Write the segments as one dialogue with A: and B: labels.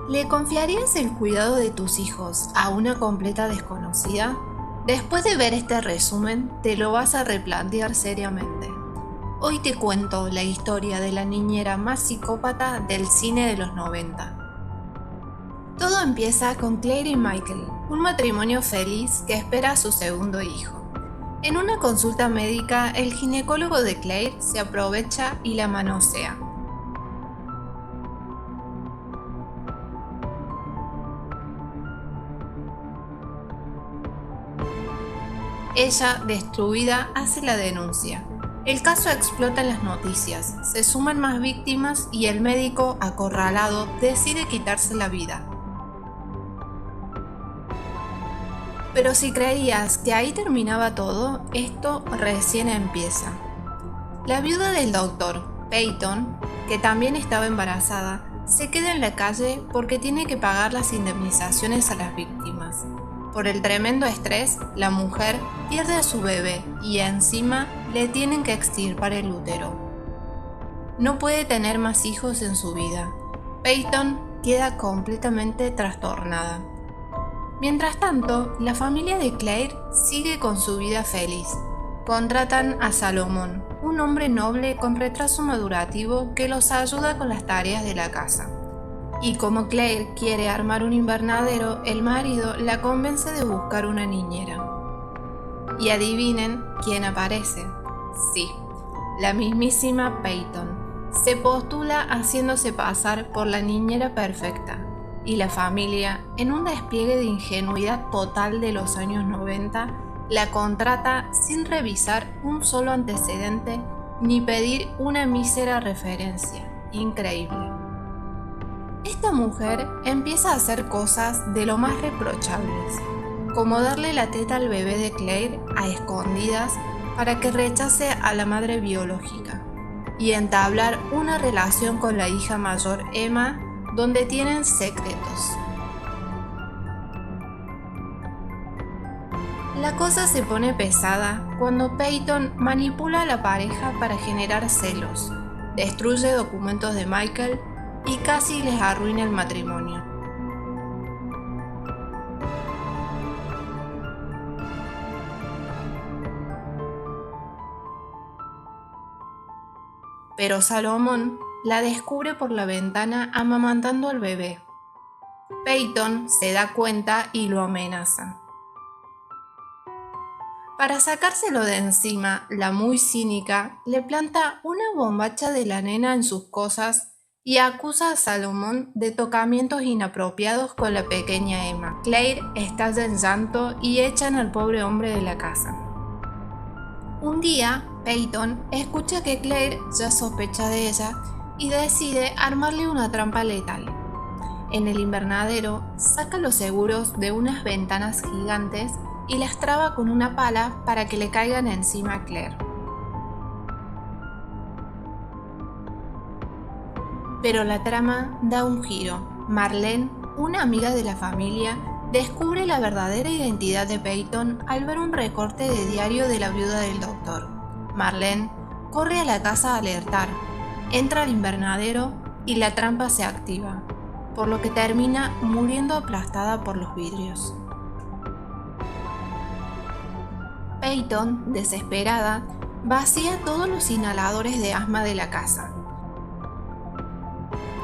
A: ¿Le confiarías el cuidado de tus hijos a una completa desconocida? Después de ver este resumen, te lo vas a replantear seriamente. Hoy te cuento la historia de la niñera más psicópata del cine de los 90. Todo empieza con Claire y Michael, un matrimonio feliz que espera a su segundo hijo. En una consulta médica, el ginecólogo de Claire se aprovecha y la manosea. Ella, destruida, hace la denuncia. El caso explota en las noticias, se suman más víctimas y el médico, acorralado, decide quitarse la vida. Pero si creías que ahí terminaba todo, esto recién empieza. La viuda del doctor, Peyton, que también estaba embarazada, se queda en la calle porque tiene que pagar las indemnizaciones a las víctimas. Por el tremendo estrés, la mujer pierde a su bebé y encima le tienen que extirpar el útero. No puede tener más hijos en su vida. Peyton queda completamente trastornada. Mientras tanto, la familia de Claire sigue con su vida feliz. Contratan a Salomón, un hombre noble con retraso madurativo que los ayuda con las tareas de la casa. Y como Claire quiere armar un invernadero, el marido la convence de buscar una niñera. Y adivinen quién aparece. Sí, la mismísima Peyton. Se postula haciéndose pasar por la niñera perfecta. Y la familia, en un despliegue de ingenuidad total de los años 90, la contrata sin revisar un solo antecedente ni pedir una mísera referencia. Increíble. Esta mujer empieza a hacer cosas de lo más reprochables, como darle la teta al bebé de Claire a escondidas para que rechace a la madre biológica, y entablar una relación con la hija mayor Emma, donde tienen secretos. La cosa se pone pesada cuando Peyton manipula a la pareja para generar celos, destruye documentos de Michael y casi les arruina el matrimonio. Pero Salomón la descubre por la ventana amamantando al bebé. Peyton se da cuenta y lo amenaza. Para sacárselo de encima, la muy cínica le planta una bombacha de la nena en sus cosas y acusa a Salomón de tocamientos inapropiados con la pequeña Emma. Claire estalla en llanto y echan al pobre hombre de la casa. Un día, Peyton escucha que Claire ya sospecha de ella y decide armarle una trampa letal. En el invernadero, saca los seguros de unas ventanas gigantes y las traba con una pala para que le caigan encima a Claire. Pero la trama da un giro. Marlene, una amiga de la familia, descubre la verdadera identidad de Peyton al ver un recorte de diario de la viuda del doctor. Marlene corre a la casa a alertar, entra al invernadero y la trampa se activa, por lo que termina muriendo aplastada por los vidrios. Peyton, desesperada, vacía todos los inhaladores de asma de la casa.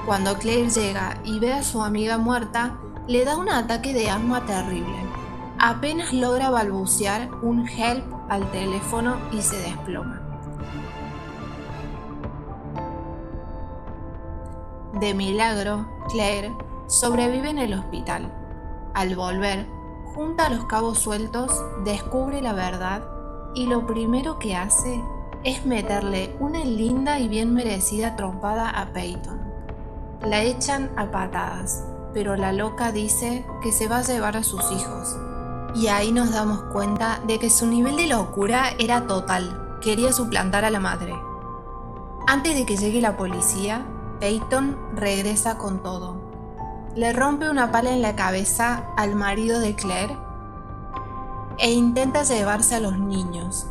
A: Cuando Claire llega y ve a su amiga muerta, le da un ataque de asma terrible. Apenas logra balbucear un help al teléfono y se desploma. De milagro, Claire sobrevive en el hospital. Al volver, junta los cabos sueltos, descubre la verdad y lo primero que hace es meterle una linda y bien merecida trompada a Peyton. La echan a patadas, pero la loca dice que se va a llevar a sus hijos. Y ahí nos damos cuenta de que su nivel de locura era total, quería suplantar a la madre. Antes de que llegue la policía, Peyton regresa con todo. Le rompe una pala en la cabeza al marido de Claire e intenta llevarse a los niños,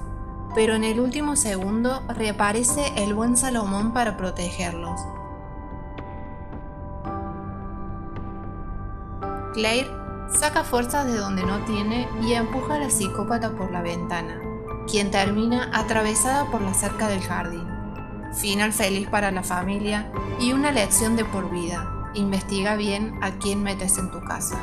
A: pero en el último segundo reaparece el buen Salomón para protegerlos. Claire saca fuerzas de donde no tiene y empuja a la psicópata por la ventana, quien termina atravesada por la cerca del jardín. Final feliz para la familia y una lección de por vida. Investiga bien a quién metes en tu casa.